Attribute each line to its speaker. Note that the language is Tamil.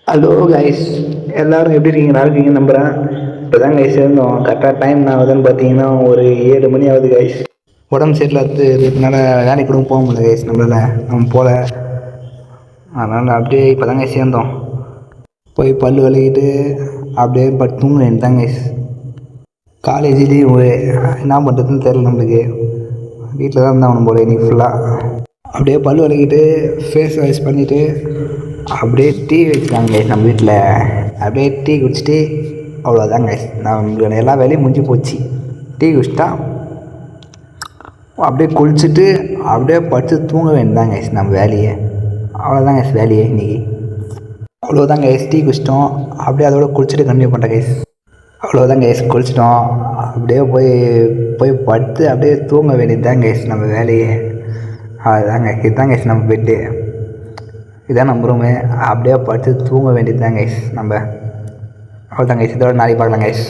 Speaker 1: ஹலோ கைஸ், எல்லோரும் எப்படி இருக்கீங்க? நல்லா இருக்கீங்க நம்புகிறேன். இப்போ தான் கைஸ் இருந்தோம். கரெக்டாக டைம் நான் ஆகுதுன்னு பார்த்தீங்கன்னா ஒரு 7 மணி ஆகுது கைஸ். உடம்பு சரியில்லாத இதுனால வேலைக்கு கூட போக முடியல கைஸ். நம்ம போகல. அதனால் அப்படியே இப்போ தான் கைஸ் சேர்ந்தோம். போய் பல் விளக்கிட்டு அப்படியே பட்டு தூங்குறேன் தான் கைஸ். காலேஜ் லீவு, என்ன பண்ணுறதுன்னு தெரில நம்மளுக்கு. வீட்டில் தான் இருந்தால் போல இன்றைக்கி ஃபுல்லாக. அப்படியே பல் விளக்கிட்டு ஃபேஸ் வாஷ் பண்ணிவிட்டு அப்படியே டீ வச்சுட்டாங்க கைஸ் நம்ம வீட்டில். அப்படியே டீ குடிச்சிட்டு அவ்வளோதாங்க கைஸ். நம்மளோட எல்லா வேலையும் முடிஞ்சு போச்சு. டீ குடிச்சிட்டா அப்படியே குளிச்சுட்டு அப்படியே படுத்து தூங்க வேண்டியதாங்க கைஸ் நம்ம வேலையே. அவ்வளோதாங்க கைஸ் வேலையே இன்றைக்கி. அவ்வளோதாங்க கைஸ். டீ குடிச்சிட்டோம், அப்படியே அதோட குளிச்சுட்டு கண்டினியூ பண்ணுறேன் கைஸ். அவ்வளோதாங்க கைஸ், குளிச்சிட்டோம். அப்படியே போய் போய் படுத்து அப்படியே தூங்க வேண்டியது தான் கைஸ் நம்ம வேலையே. அதுதாங்க, இதுதான் கைஸ் நம்ம பெட்டு, இதான் நம்ம ரூமு. அப்படியே படுத்து தூங்க வேண்டியது தான் கைஸ் நம்ம. அவ்வளோதான் கைஸ். இதோட நாளைக்கு பார்க்கலாம் கைஸ்.